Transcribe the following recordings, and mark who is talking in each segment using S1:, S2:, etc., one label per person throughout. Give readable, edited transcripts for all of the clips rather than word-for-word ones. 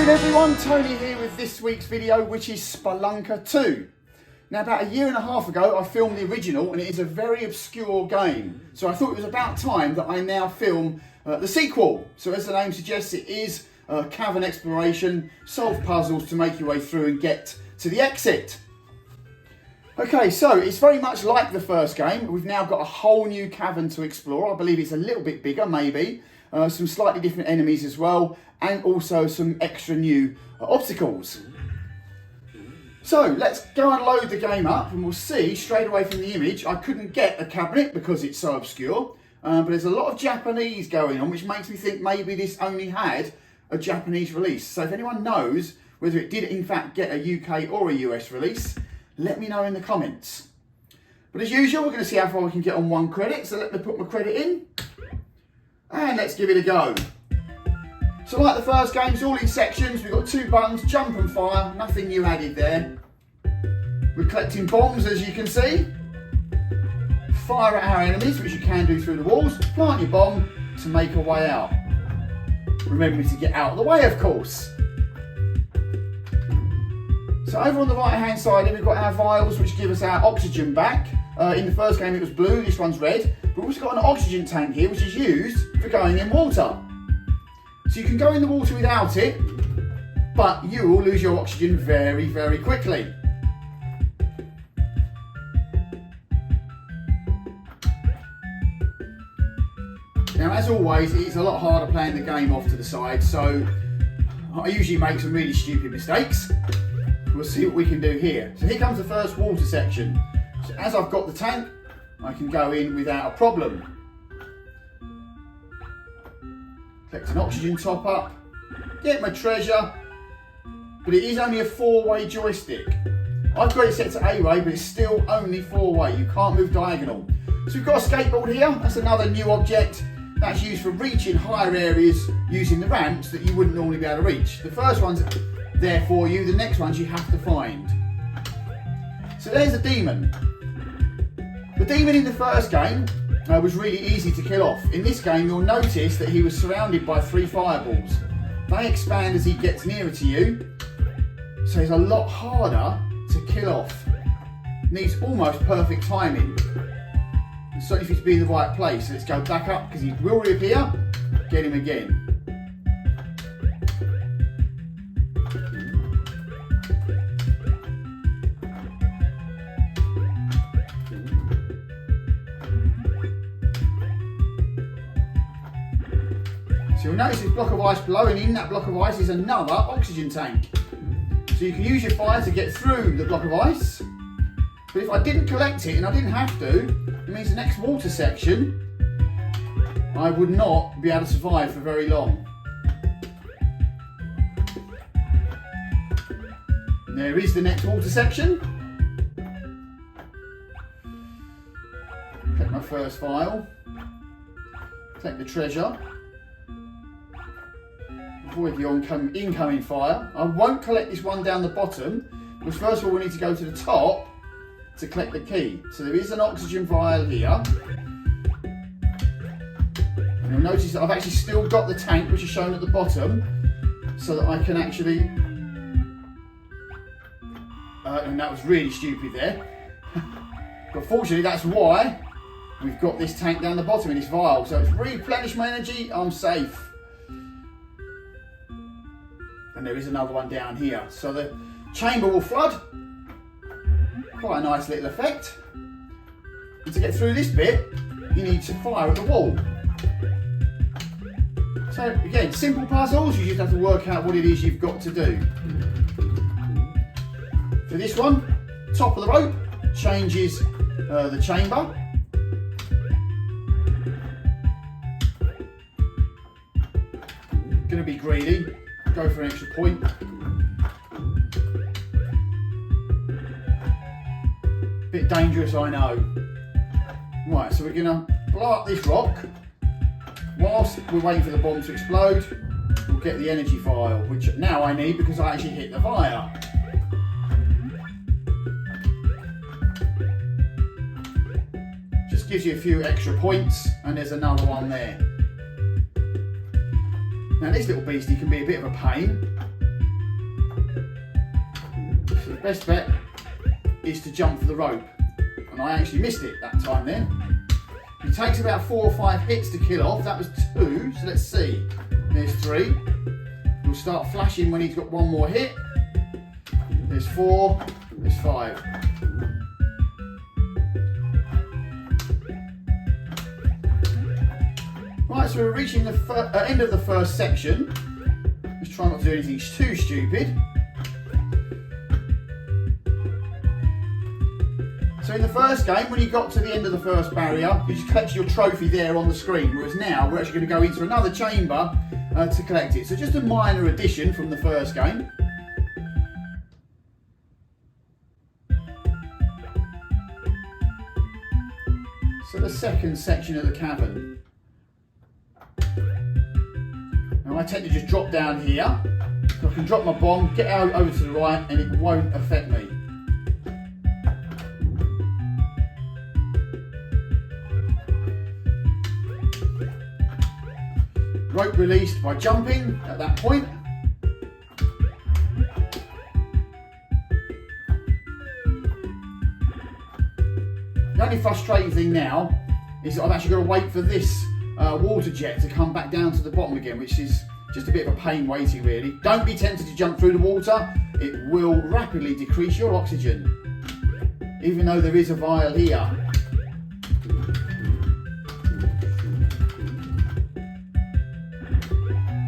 S1: morning everyone, Tony here with this week's video, which is Spelunker 2. Now about a year and a half ago I filmed the original and it is a very obscure game. So I thought it was about time that I now film the sequel. So as the name suggests, it is cavern exploration, solve puzzles to make your way through and get to the exit. Okay, so it's very much like the first game. We've now got a whole new cavern to explore. I believe it's a little bit bigger, maybe. Some slightly different enemies as well, and also some extra new obstacles. So let's go and load the game up and we'll see straight away from the image. I couldn't get a cabinet because it's so obscure, but there's a lot of Japanese going on, which makes me think maybe this only had a Japanese release. So if anyone knows whether it did in fact get a UK or a US release, let me know in the comments. But as usual, we're going to see how far we can get on 1 credit. So let me put my credit in and let's give it a go. So like the first game, it's all in sections. We've got 2 buttons, jump and fire, nothing new added there. We're collecting bombs, as you can see. Fire at our enemies, which you can do through the walls. Plant your bomb to make a way out. Remember to get out of the way, of course. So over on the right hand side here, we've got our vials, which give us our oxygen back. In the first game it was blue, this one's red. We've also got an oxygen tank here, which is used for going in water. So you can go in the water without it, but you will lose your oxygen very, very quickly. Now, as always, it's a lot harder playing the game off to the side, so I usually make some really stupid mistakes. We'll see what we can do here. So here comes the first water section. So as I've got the tank, I can go in without a problem. Collect an oxygen top up, get my treasure, but it is only a 4-way joystick. I've got it set to A-way, but it's still only 4-way. You can't move diagonal. So we've got a skateboard here. That's another new object that's used for reaching higher areas using the ramps that you wouldn't normally be able to reach. The first one's there for you, the next ones you have to find. So there's a demon. The demon in the first game was really easy to kill off. In this game you'll notice that he was surrounded by 3 fireballs. They expand as he gets nearer to you, so he's a lot harder to kill off. Needs almost perfect timing. And certainly for you to be in the right place. So let's go back up because he will reappear. Get him again. So you'll notice this block of ice below, and in that block of ice is another oxygen tank. So you can use your fire to get through the block of ice. But if I didn't collect it, and I didn't have to, it means the next water section, I would not be able to survive for very long. And there is the next water section. Take my first vial. Take the treasure. Avoid the incoming fire. I won't collect this one down the bottom, because first of all we need to go to the top to collect the key. So there is an oxygen vial here. And you'll notice that I've actually still got the tank, which is shown at the bottom, so that I can actually... and that was really stupid there. But fortunately that's why we've got this tank down the bottom in this vial. So it's replenish my energy, I'm safe. And there is another one down here. So the chamber will flood. Quite a nice little effect. And to get through this bit, you need to fire at the wall. So again, simple puzzles, you just have to work out what it is you've got to do. For this one, top of the rope changes the chamber. Gonna be greedy. Go for an extra point. Bit dangerous, I know. Right, so we're gonna blow up this rock. Whilst we're waiting for the bomb to explode, we'll get the energy vial, which now I need because I actually hit the fire. Just gives you a few extra points, and there's another one there. Now this little beastie can be a bit of a pain. best bet is to jump for the rope. And I actually missed it that time then. It takes about 4 or 5 hits to kill off. That was 2, so let's see. There's 3. He'll start flashing when he's got 1 more hit. There's 4, there's 5. Right, so we're reaching the end of the first section. Let's try not to do anything too stupid. So in the first game, when you got to the end of the first barrier, you just collect your trophy there on the screen, whereas now we're actually going to go into another chamber to collect it. So just a minor addition from the first game. So the second section of the cavern. Now I tend to just drop down here, so I can drop my bomb, get out over to the right, and it won't affect me. Rope released by jumping at that point. The only frustrating thing now is that I've actually got to wait for this water jet to come back down to the bottom again, which is just a bit of a pain waiting really. Don't be tempted to jump through the water. It will rapidly decrease your oxygen, even though there is a vial here.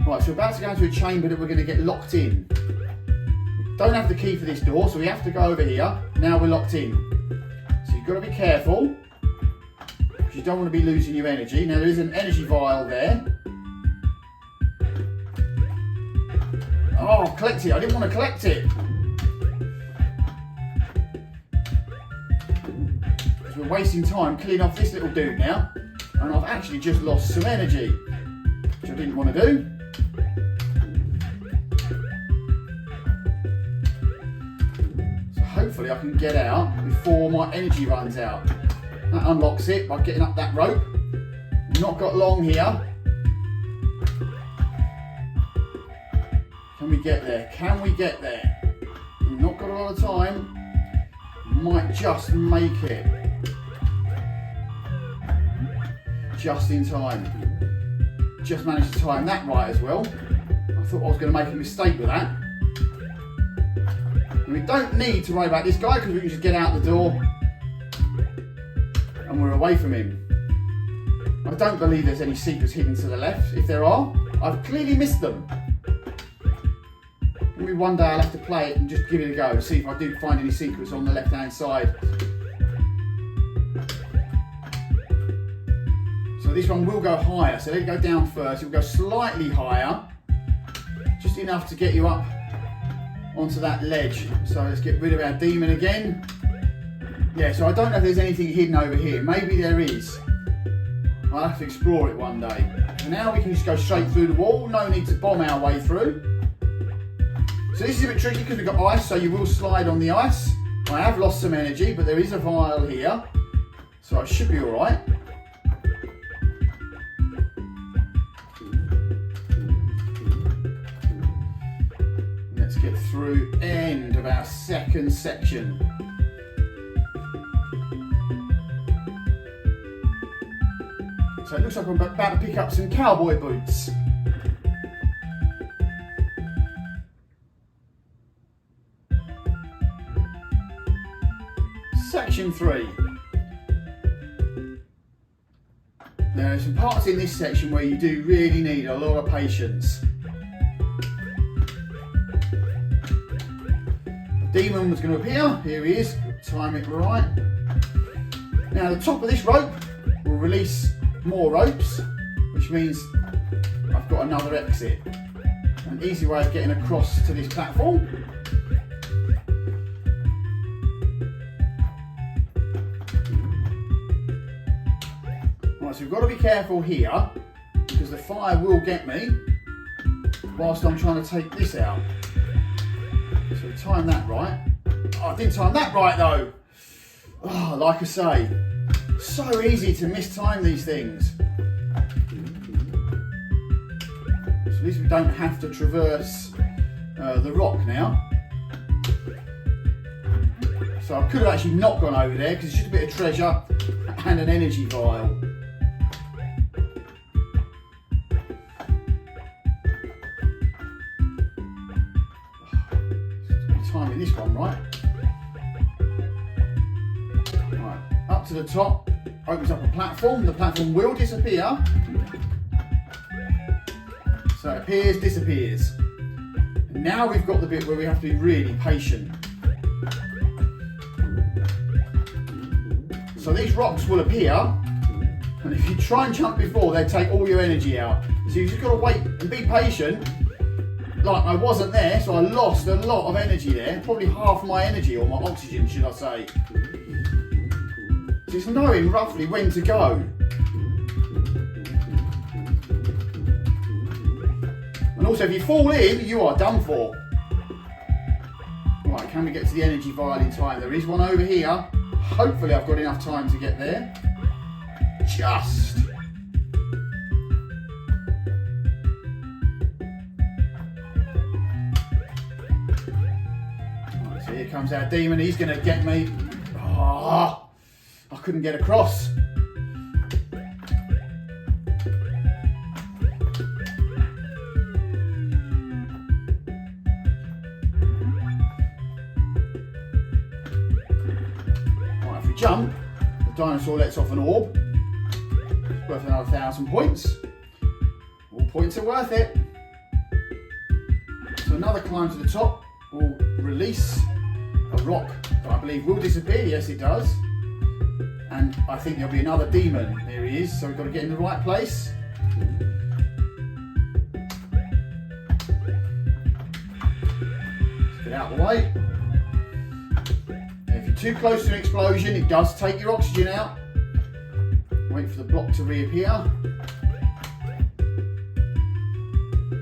S1: Right, so we're about to go into a chamber that we're going to get locked in. We don't have the key for this door, so we have to go over here. Now we're locked in. So you've got to be careful, because you don't want to be losing your energy. Now there is an energy vial there. Oh, collect it. I didn't want to collect it. Because we're wasting time cleaning off this little dude now. And I've actually just lost some energy, which I didn't want to do. So hopefully I can get out before my energy runs out. That unlocks it by getting up that rope. Not got long here. Can we get there? Can we get there? Not got a lot of time. Might just make it. Just in time. Just managed to time that right as well. I thought I was going to make a mistake with that. And we don't need to worry about this guy because we can just get out the door and we're away from him. I don't believe there's any secrets hidden to the left. If there are, I've clearly missed them. Maybe one day I'll have to play it and just give it a go and see if I do find any secrets on the left hand side. So this one will go higher, so let it go down first. It will go slightly higher, just enough to get you up onto that ledge. So let's get rid of our demon again. Yeah, so I don't know if there's anything hidden over here. Maybe there is. I'll have to explore it one day. For now we can just go straight through the wall. No need to bomb our way through. So this is a bit tricky because we've got ice, so you will slide on the ice. I have lost some energy, but there is a vial here, so I should be all right. Let's get through end of our second section. So it looks like I'm about to pick up some cowboy boots. Section 3. Now there's some parts in this section where you do really need a lot of patience. The demon was going to appear. Here he is. Time it right. Now the top of this rope will release more ropes, which means I've got another exit. An easy way of getting across to this platform. Right, so we've got to be careful here because the fire will get me whilst I'm trying to take this out. So time that right. Oh, I didn't time that right though. Oh, like I say, so easy to mistime these things. So at least we don't have to traverse the rock now. So I could have actually not gone over there because it's just a bit of treasure and an energy vial. Timing this one right. Right, up to the top, opens up a platform. The platform will disappear. So it appears, disappears. And now we've got the bit where we have to be really patient. So these rocks will appear, and if you try and jump before, they take all your energy out. So you've just got to wait and be patient. Like I wasn't there, so I lost a lot of energy there. Probably half my energy, or my oxygen, should I say. So it's knowing roughly when to go. And also, if you fall in, you are done for. Right, can we get to the energy vial in time? There is one over here. Hopefully I've got enough time to get there. Just. Right, so here comes our demon. He's going to get me. Oh, I couldn't get across. Jump, the dinosaur lets off an orb, worth another 1,000 points. All points are worth it. So another climb to the top will release a rock that I believe will disappear. Yes, it does. And I think there'll be another demon. There he is. So we've got to get in the right place. Let's get out of the way. If you're too close to an explosion, it does take your oxygen out. Wait for the block to reappear.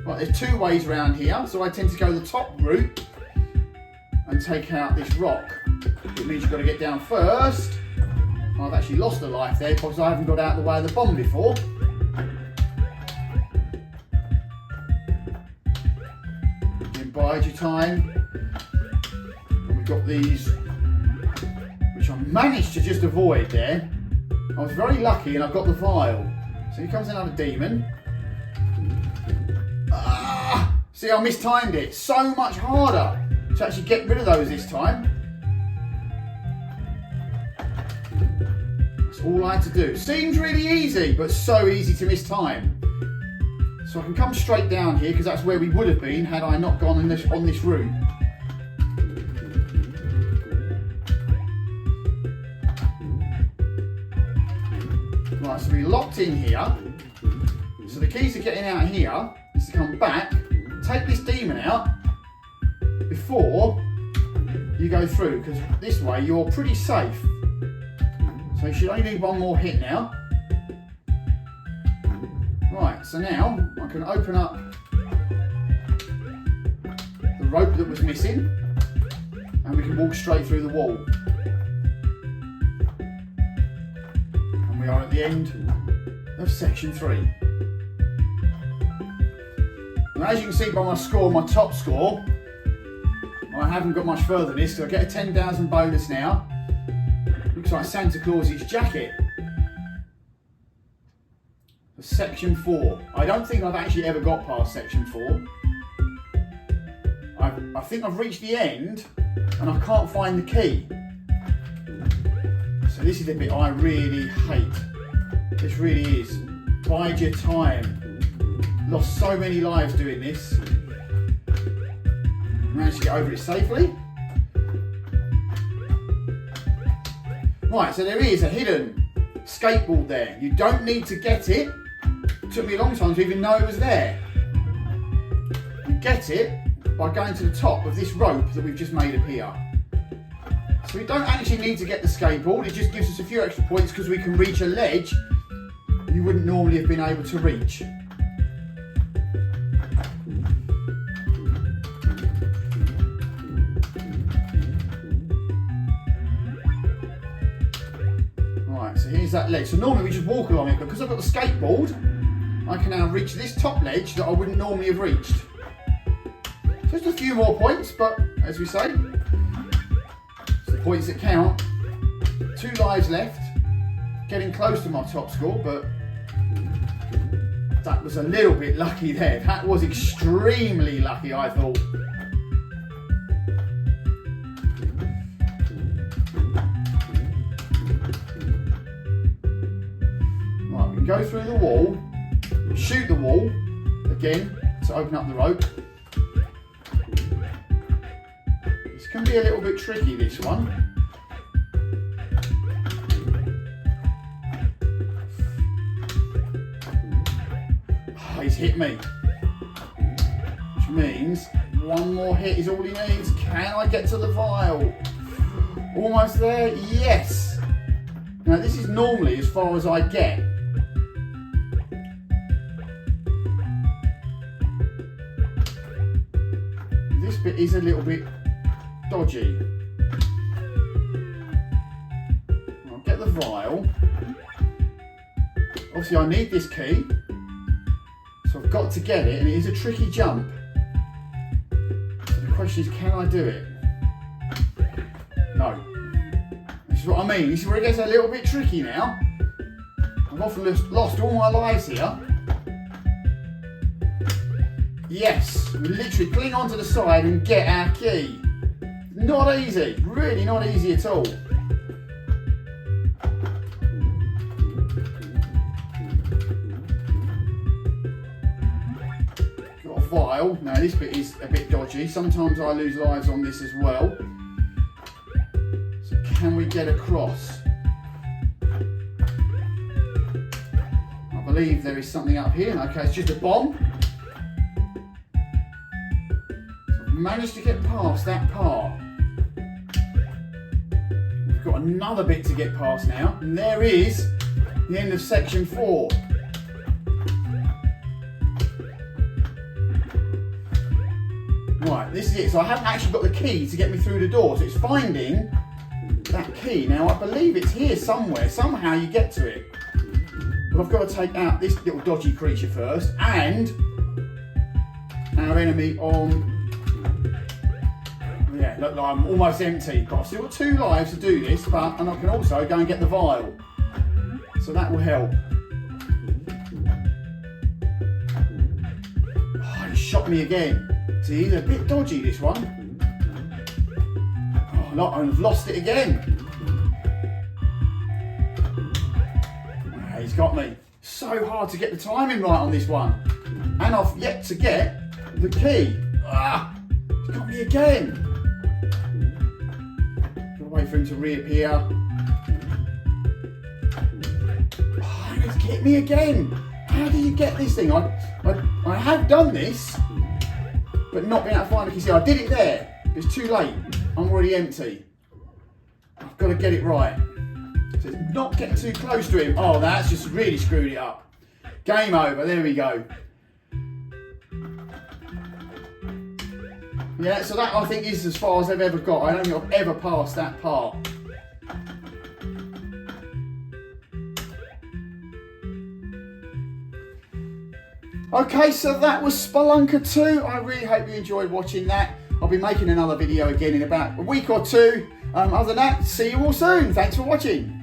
S1: Right, there's two ways around here, so I tend to go the top route and take out this rock. It means you've got to get down first. I've actually lost a life there because I haven't got out of the way of the bomb before. Then bide your time. And we've got these, which I managed to just avoid there. I was very lucky and I've got the vial. So here comes another demon. Ah! See, I mistimed it. So much harder to actually get rid of those this time. That's all I had to do. Seems really easy, but so easy to mistime. So I can come straight down here because that's where we would have been had I not gone on this route. Right, so we're locked in here. So the key to getting out here is to come back, take this demon out before you go through, because this way you're pretty safe. So you should only need one more hit now. Right, so now I can open up the rope that was missing and we can walk straight through the wall. And we are at the end of section 3. And as you can see by my score, my top score, I haven't got much further than this, so I get a 10,000 bonus now. Looks like Santa Claus's jacket. For section 4. I don't think I've actually ever got past section 4. I think I've reached the end and I can't find the key. So this is the bit I really hate. This really is. Bide your time. Lost so many lives doing this. Managed to get over it safely. Right, so there is a hidden skateboard there. You don't need to get it. It took me a long time to even know it was there. You get it by going to the top of this rope that we've just made appear. So we don't actually need to get the skateboard. It just gives us a few extra points because we can reach a ledge you wouldn't normally have been able to reach. So here's that ledge. So normally we just walk along it, but because I've got the skateboard, I can now reach this top ledge that I wouldn't normally have reached. Just a few more points, but as we say, it's the Points that count. 2 lives left. Getting close to my top score, but that was a little bit lucky there. That was extremely lucky, I thought. Right, we can go through the wall, shoot the wall again to open up the rope. This can be a little bit tricky, this one. He's hit me, which means one more hit is all he needs. Can I get to the vial? Almost there, yes. Now this is normally as far as I get. This bit is a little bit dodgy. I'll get the vial. Obviously I need this key. So I've got to get it, and it is a tricky jump. So the question is, can I do it? No. This is what I mean. This is where it gets a little bit tricky now. I've often lost all my lives here. Yes, we literally cling onto the side and get our key. Not easy, really not easy at all. Vial. Now this bit is a bit dodgy. Sometimes I lose lives on this as well. So can we get across? I believe there is something up here. Okay, it's just a bomb. So I've managed to get past that part. We've got another bit to get past now. And there is the end of section 4. Right, this is it. So I haven't actually got the key to get me through the door. So it's finding that key. Now I believe it's here somewhere. Somehow you get to it. But I've got to take out this little dodgy creature first. And our enemy on... Yeah, look like I'm almost empty. But I've still got 2 lives to do this. And I can also go and get the vial. So that will help. Oh, he shot me again. See, he's a bit dodgy, this one. Oh, look, I've lost it again. He's got me. So hard to get the timing right on this one. And I've yet to get the key. He's got me again. Gotta wait for him to reappear. Oh, he's hit me again. How do you get this thing? I have done this. But not being able to find the key. See, I did it there. It's too late. I'm already empty. I've got to get it right. So it's not getting too close to him. Oh, that's just really screwed it up. Game over. There we go. Yeah, so that I think is as far as I've ever got. I don't think I've ever passed that part. Okay, so that was Spelunker 2. I really hope you enjoyed watching that. I'll be making another video again in about a week or 2. Other than that, see you all soon. Thanks for watching.